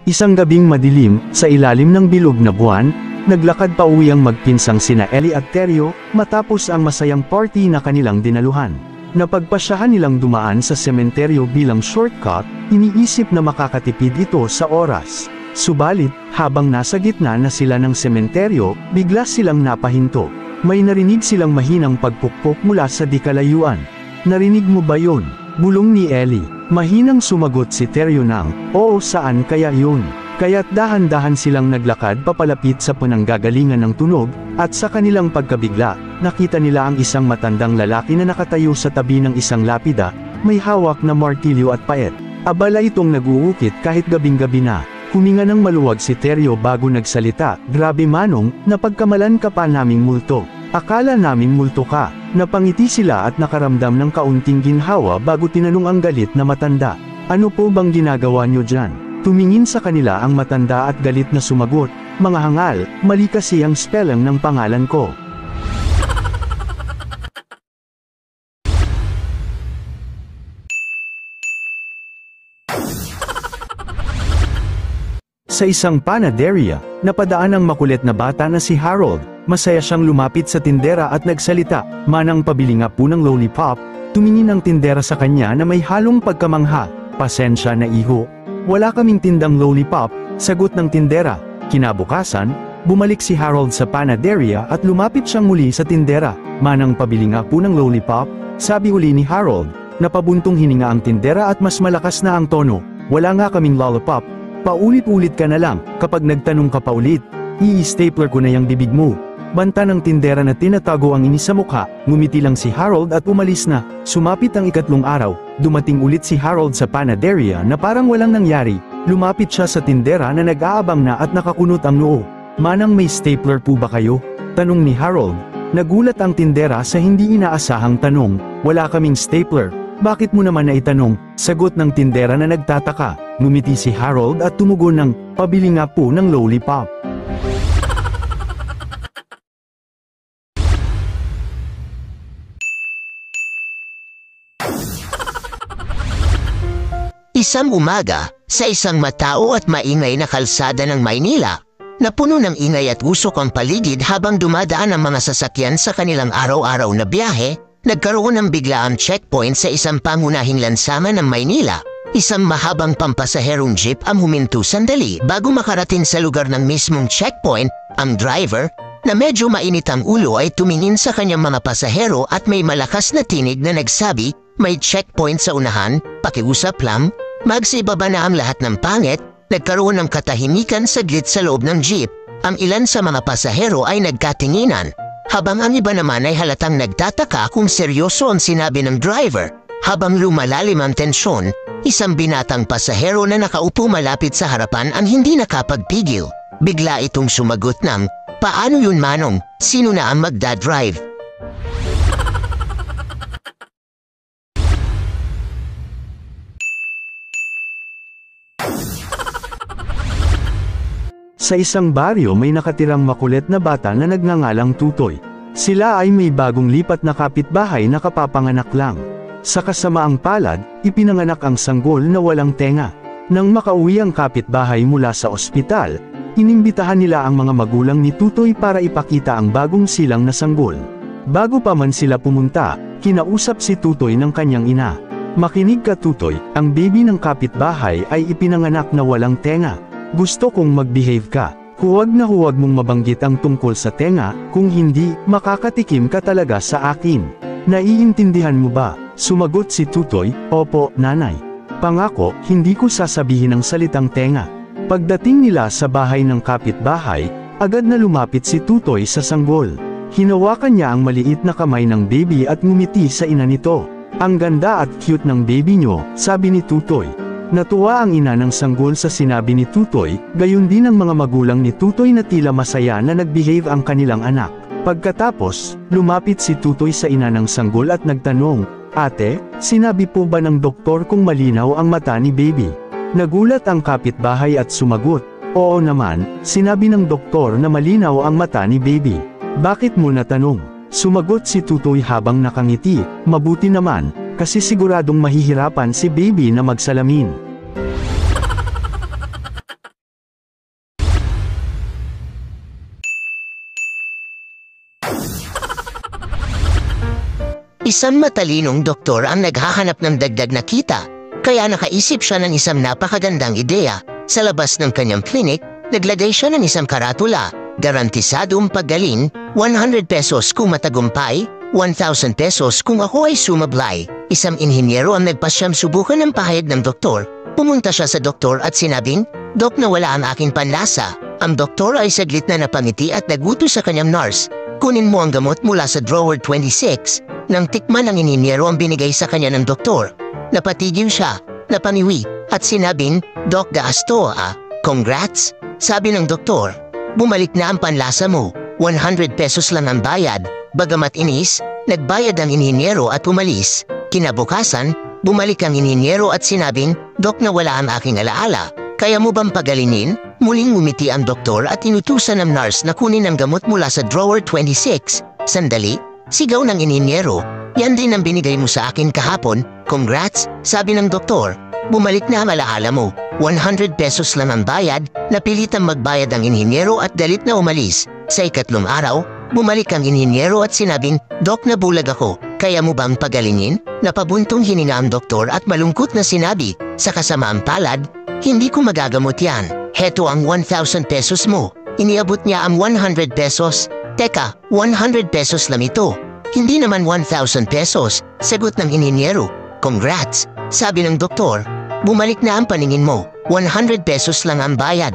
Isang gabing madilim, sa ilalim ng bilog na buwan, naglakad pa uwi ang magpinsang sina Ellie at Teryo, matapos ang masayang party na kanilang dinaluhan. Napagpasyahan nilang dumaan sa sementeryo bilang shortcut, iniisip na makakatipid ito sa oras. Subalit, habang nasa gitna na sila ng sementeryo, bigla silang napahinto. May narinig silang mahinang pagpukpok mula sa di kalayuan. "Narinig mo ba yun?" bulong ni Ellie. Mahinang sumagot si Teryo ng, "Oo, saan kaya yun?" Kaya't dahan-dahan silang naglakad papalapit sa pananggagalingan ng tunog, at sa kanilang pagkabigla, nakita nila ang isang matandang lalaki na nakatayo sa tabi ng isang lapida, may hawak na martilyo at paet. Abala itong nag-uukit kahit gabing-gabi na. Huminga ng maluwag si Teryo bago nagsalita, "Grabe Manong, napagkamalan ka pa naming multo. Akala namin multo ka." Napangiti sila at nakaramdam ng kaunting ginhawa bago tinanong ang galit na matanda, "Ano po bang ginagawa nyo dyan?" Tumingin sa kanila ang matanda at galit na sumagot, "Mga hangal, mali kasi ang spelling ng pangalan ko." Sa isang panaderia, napadaan ang makulit na bata na si Harold. Masaya siyang lumapit sa tindera at nagsalita, "Manang pabili nga po ng lollipop." Tumingin ang tindera sa kanya na may halong pagkamangha, "Pasensya na iho, wala kaming tindang lollipop," sagot ng tindera. Kinabukasan, bumalik si Harold sa panaderia at lumapit siyang muli sa tindera, "Manang pabili nga po ng lollipop," sabi uli ni Harold. Napabuntong hininga ang tindera at mas malakas na ang tono, "Wala nga kaming lollipop. Paulit-ulit ka na lang, kapag nagtanong ka pa ulit, i-stapler ko na yung bibig mo." Banta ng tindera na tinatago ang inis sa mukha, ngumiti lang si Harold at umalis na. Sumapit ang ikatlong araw, dumating ulit si Harold sa panaderia na parang walang nangyari. Lumapit siya sa tindera na nag-aabang na at nakakunot ang noo. "Manang may stapler po ba kayo?" tanong ni Harold. Nagulat ang tindera sa hindi inaasahang tanong, "Wala kaming stapler." "Bakit mo naman naitanong?" sagot ng tindera na nagtataka. Ngumiti si Harold at tumugon ng, "Pabili nga po ng lollipop." Isang umaga, sa isang matao at maingay na kalsada ng Maynila, napuno ng ingay at usok ang paligid habang dumadaan ang mga sasakyan sa kanilang araw-araw na biyahe, nagkaroon ng biglaang checkpoint sa isang pangunahing lansangan ng Maynila. Isang mahabang pampasaherong jeep ang huminto sandali bago makarating sa lugar ng mismong checkpoint. Ang driver, na medyo mainit ang ulo, ay tumingin sa kanyang mga pasahero at may malakas na tinig na nagsabi, "May checkpoint sa unahan, pakiusap lang." Magsibaba na ang lahat ng pangit, nagkaroon ng katahimikan saglit sa loob ng jeep. Ang ilan sa mga pasahero ay nagkatinginan, habang ang iba naman ay halatang nagtataka kung seryoso ang sinabi ng driver. Habang lumalalim ang tensyon, isang binatang pasahero na nakaupo malapit sa harapan ang hindi nakapagpigil. Bigla itong sumagot ng, "Paano yun Manong? Sino na ang magdadrive?" Sa isang baryo may nakatirang makulit na bata na nagngangalang Tutoy. Sila ay may bagong lipat na kapitbahay na kapapanganak lang. Sa kasamaang palad, ipinanganak ang sanggol na walang tenga. Nang makauwi ang kapitbahay mula sa ospital, inimbitahan nila ang mga magulang ni Tutoy para ipakita ang bagong silang na sanggol. Bago pa man sila pumunta, kinausap si Tutoy ng kanyang ina. "Makinig ka Tutoy, ang baby ng kapitbahay ay ipinanganak na walang tenga. Gusto kong mag-behave ka. Huwag na huwag mong mabanggit ang tungkol sa tenga, kung hindi, makakatikim ka talaga sa akin. Naiintindihan mo ba?" Sumagot si Tutoy, "Opo, nanay. Pangako, hindi ko sasabihin ang salitang tenga." Pagdating nila sa bahay ng kapitbahay, agad na lumapit si Tutoy sa sanggol. Hinawakan niya ang maliit na kamay ng baby at ngumiti sa ina nito. "Ang ganda at cute ng baby nyo," sabi ni Tutoy. Natuwa ang ina ng sanggol sa sinabi ni Tutoy, gayon din ang mga magulang ni Tutoy na tila masaya na nag-behave ang kanilang anak. Pagkatapos, lumapit si Tutoy sa ina ng sanggol at nagtanong, "Ate, sinabi po ba ng doktor kung malinaw ang mata ni baby?" Nagulat ang kapitbahay at sumagot, "Oo naman, sinabi ng doktor na malinaw ang mata ni baby." "Bakit mo natanong?" Sumagot si Tutoy habang nakangiti, "Mabuti naman, kasi siguradong mahihirapan si baby na magsalamin." Isang matalinong doktor ang naghahanap ng dagdag na kita, kaya nakaisip siya ng isang napakagandang ideya. Sa labas ng kanyang klinik, naglagay siya ng isang karatula, garantisadong paggaling, 100 pesos kung matagumpay, 1,000 pesos kung ako ay sumablay. Isang inhinyero ang nagpasyam subukan ng pahayag ng doktor. Pumunta siya sa doktor at sinabing, "Dok, nawala ang aking panlasa." Ang doktor ay saglit na napangiti at nagutos sa kanyang nurse, "Kunin mo ang gamot mula sa drawer 26. Nang tikman ng inhinyero ang binigay sa kanya ng doktor, napatigil siya, napaniwi, at sinabing, "Doc, gaas to ah. Congrats." Sabi ng doktor, "Bumalik na ang panlasa mo, 100 pesos lang ang bayad." Bagamat inis, nagbayad ang inhinyero at umalis. Kinabukasan, bumalik ang inhinyero at sinabing, "Doc, nawala ang aking alaala. Kaya mo bang pagalingin?" Muling ngumiti ang doktor at inutusan ng nurse na kunin ang gamot mula sa drawer 26. "Sandali," sigaw ng inhinyero, "yan din ang binigay mo sa akin kahapon." "Congrats," sabi ng doktor. "Bumalik na ang alaala mo, 100 pesos lang ang bayad." Napilitang magbayad ang inhinyero at galit na umalis. Sa ikatlong araw, bumalik ang inhinyero at sinabing, "Dok, nabulag ako. Kaya mo bang pagalingin?" Napabuntong hininga ang doktor at malungkot na sinabi, "Sa kasamaang palad, hindi ko magagamot yan. Heto ang 1,000 pesos mo." Iniabot niya ang 100 pesos. "Teka, 100 pesos lang ito. Hindi naman 1,000 pesos, sagot ng inhinyero. "Congrats," sabi ng doktor. "Bumalik na ang paningin mo, 100 pesos lang ang bayad."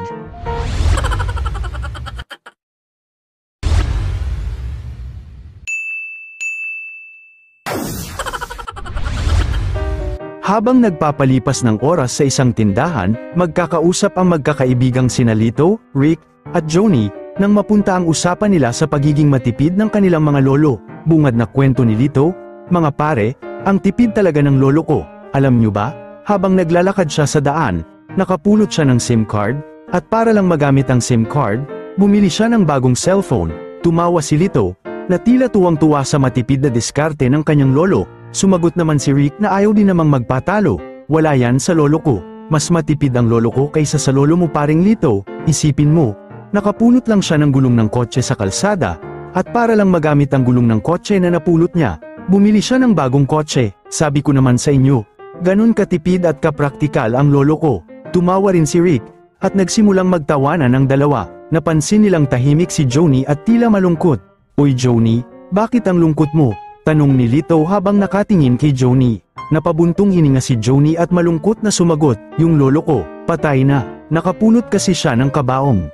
Habang nagpapalipas ng oras sa isang tindahan, magkakausap ang magkakaibigang sina Lito, Rick, at Joni, nang mapunta ang usapan nila sa pagiging matipid ng kanilang mga lolo. Bungad na kwento ni Lito, "Mga pare, ang tipid talaga ng lolo ko. Alam nyo ba, habang naglalakad siya sa daan, nakapulot siya ng SIM card, at para lang magamit ang SIM card, bumili siya ng bagong cellphone." Tumawa si Lito, na tila tuwang-tuwa sa matipid na diskarte ng kanyang lolo. Sumagot naman si Rick na ayaw din namang magpatalo, "Wala yan sa lolo ko. Mas matipid ang lolo ko kaysa sa lolo mo, paring Lito. Isipin mo, nakapulot lang siya ng gulong ng kotse sa kalsada, at para lang magamit ang gulong ng kotse na napulot niya, bumili siya ng bagong kotse." Sabi ko naman sa inyo, ganun katipid at kapraktikal ang lolo ko. Tumawa rin si Rick, at nagsimulang magtawanan ang dalawa. Napansin nilang tahimik si Joni at tila malungkot. "Uy Joni, bakit ang lungkot mo?" tanong ni Lito habang nakatingin kay Joni. Napabuntong hininga si Joni at malungkot na sumagot, "Yung lolo ko, patay na. Nakapulot kasi siya ng kabaong."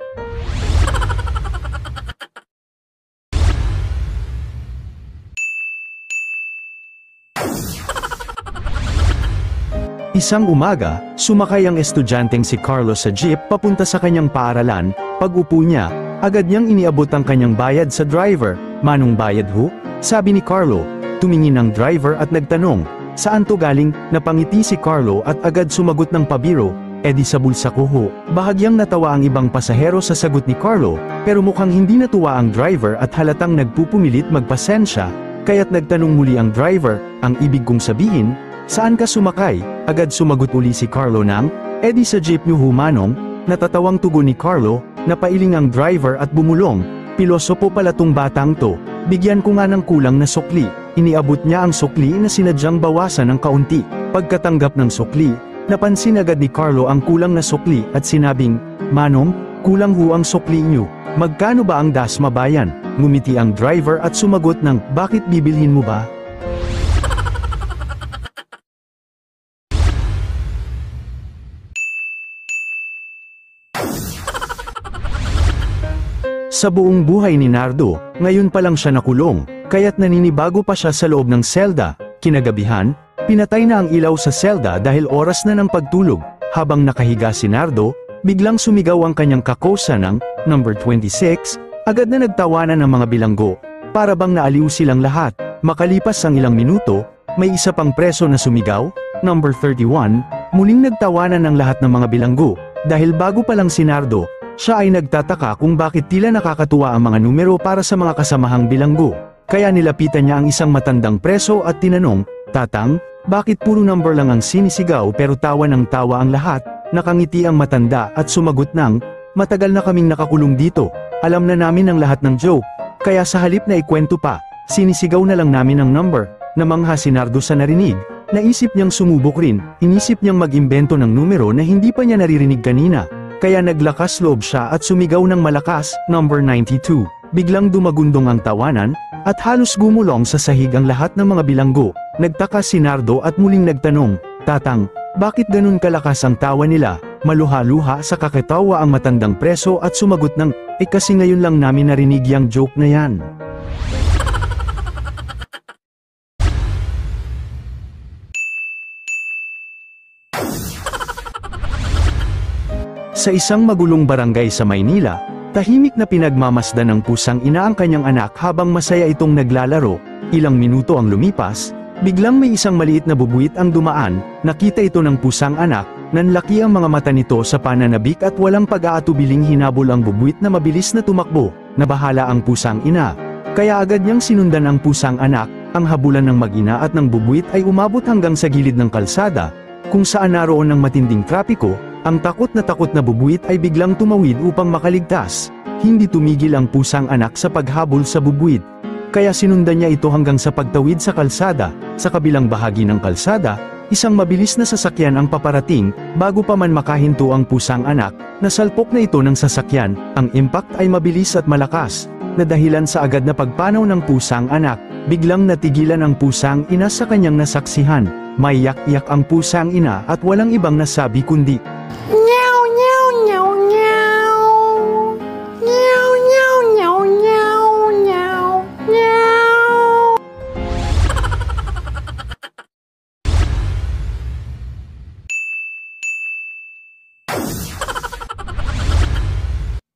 Isang umaga, sumakay ang estudyanteng si Carlo sa jeep papunta sa kanyang paaralan. Pag-upo niya, agad niyang iniabot ang kanyang bayad sa driver. "Manong bayad ho?" sabi ni Carlo. Tumingin ang driver at nagtanong, "Saan to galing?" Napangiti si Carlo at agad sumagot ng pabiro, "Edi sa bulsa ko ho." Bahagyang natawa ang ibang pasahero sa sagot ni Carlo, pero mukhang hindi natuwa ang driver at halatang nagpupumilit magpasensya, kaya't nagtanong muli ang driver, "Ang ibig kong sabihin, saan ka sumakay?" Agad sumagot uli si Carlo ng, "Edi sa jeep niyo ho manong." Natatawang tugon ni Carlo, napailing ang driver at bumulong, "Pilosopo pala tong batang to. Bigyan ko nga ng kulang na sukli." Iniabot niya ang sukli na sinadyang bawasan ng kaunti. Pagkatanggap ng sukli, napansin agad ni Carlo ang kulang na sukli at sinabing, "Manong, kulang ho ang sukli niyo. Magkano ba ang dasma bayan?" Ngumiti ang driver at sumagot ng, "Bakit bibilhin mo ba?" Sa buong buhay ni Nardo, ngayon pa lang siya nakulong, kaya't naninibago pa siya sa loob ng selda. Kinagabihan, pinatay na ang ilaw sa selda dahil oras na ng pagtulog. Habang nakahiga si Nardo, biglang sumigaw ang kanyang kakosa ng number 26, agad na nagtawanan ng mga bilanggo. Para bang naaliw silang lahat. Makalipas ang ilang minuto, may isa pang preso na sumigaw, number 31, muling nagtawanan ng lahat ng mga bilanggo. Dahil bago pa lang si Nardo, siya ay nagtataka kung bakit tila nakakatuwa ang mga numero para sa mga kasamahang bilanggo. Kaya nilapitan niya ang isang matandang preso at tinanong, "Tatang, bakit puro number lang ang sinisigaw pero tawa ng tawa ang lahat?" Nakangiti ang matanda at sumagot ng, "Matagal na kaming nakakulong dito. Alam na namin ang lahat ng joke. Kaya sa halip na ikwento pa, sinisigaw na lang namin ang number." Namangha si Nardo sa narinig, naisip niyang sumubok rin, inisip niyang mag-imbento ng numero na hindi pa niya naririnig kanina. Kaya naglakas loob siya at sumigaw ng malakas, number 92. Biglang dumagundong ang tawanan, at halos gumulong sa sahig ang lahat ng mga bilanggo. Nagtaka si Nardo at muling nagtanong, "Tatang, bakit ganun kalakas ang tawa nila?" Maluha-luha sa kakatawa ang matandang preso at sumagot ng, kasi ngayon lang namin narinig yang joke na yan." Sa isang magulong barangay sa Maynila, tahimik na pinagmamasdan ng pusang ina ang kanyang anak habang masaya itong naglalaro. Ilang minuto ang lumipas, biglang may isang maliit na bubuwit ang dumaan. Nakita ito ng pusang anak, nanlaki ang mga mata nito sa pananabik at walang pag-aatubiling hinabol ang bubuwit na mabilis na tumakbo. Nabahala ang pusang ina, kaya agad niyang sinundan ang pusang anak. Ang habulan ng mag-ina at ng bubuwit ay umabot hanggang sa gilid ng kalsada, kung saan naroon ng matinding trapiko. Ang takot na bubuwit ay biglang tumawid upang makaligtas. Hindi tumigil ang pusang anak sa paghabol sa bubuwit, kaya sinundan niya ito hanggang sa pagtawid sa kalsada. Sa kabilang bahagi ng kalsada, isang mabilis na sasakyan ang paparating. Bago pa man makahinto ang pusang anak, nasalpok na ito ng sasakyan. Ang impact ay mabilis at malakas, na dahilan sa agad na pagpanaw ng pusang anak. Biglang natigilan ang pusang ina sa kanyang nasaksihan. Maiyak-iyak ang pusang ina at walang ibang nasabi kundi, "Meow, meow, meow, meow. Meow, meow, meow, meow, meow, meow."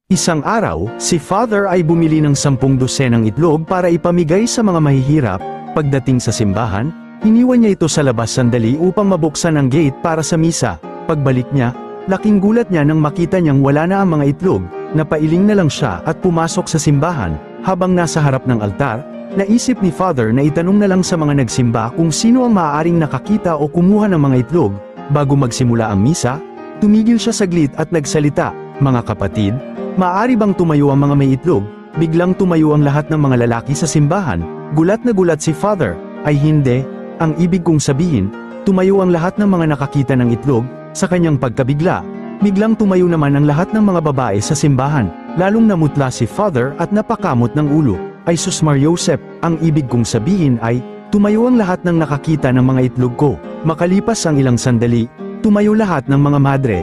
Isang araw, si Father ay bumili ng 10 dosenang itlog para ipamigay sa mga mahihirap. Pagdating sa simbahan, iniwan niya ito sa labas sandali upang mabuksan ang gate para sa misa. Pagbalik niya, laking gulat niya nang makita niyang wala na ang mga itlog. Napailing na lang siya at pumasok sa simbahan. Habang nasa harap ng altar, naisip ni Father na itanong na lang sa mga nagsimba kung sino ang maaaring nakakita o kumuha ng mga itlog. Bago magsimula ang misa, tumigil siya saglit at nagsalita, "Mga kapatid, maaari bang tumayo ang mga may itlog?" Biglang tumayo ang lahat ng mga lalaki sa simbahan. Gulat na gulat si Father, "Ay hindi, ang ibig kong sabihin, tumayo ang lahat ng mga nakakita ng itlog." Sa kanyang pagkabigla, biglang tumayo naman ang lahat ng mga babae sa simbahan. Lalong namutla si Father at napakamot ng ulo. "Ay sus Mariosep, ang ibig kong sabihin ay, tumayo ang lahat ng nakakita ng mga itlog ko." Makalipas ang ilang sandali, tumayo lahat ng mga madre.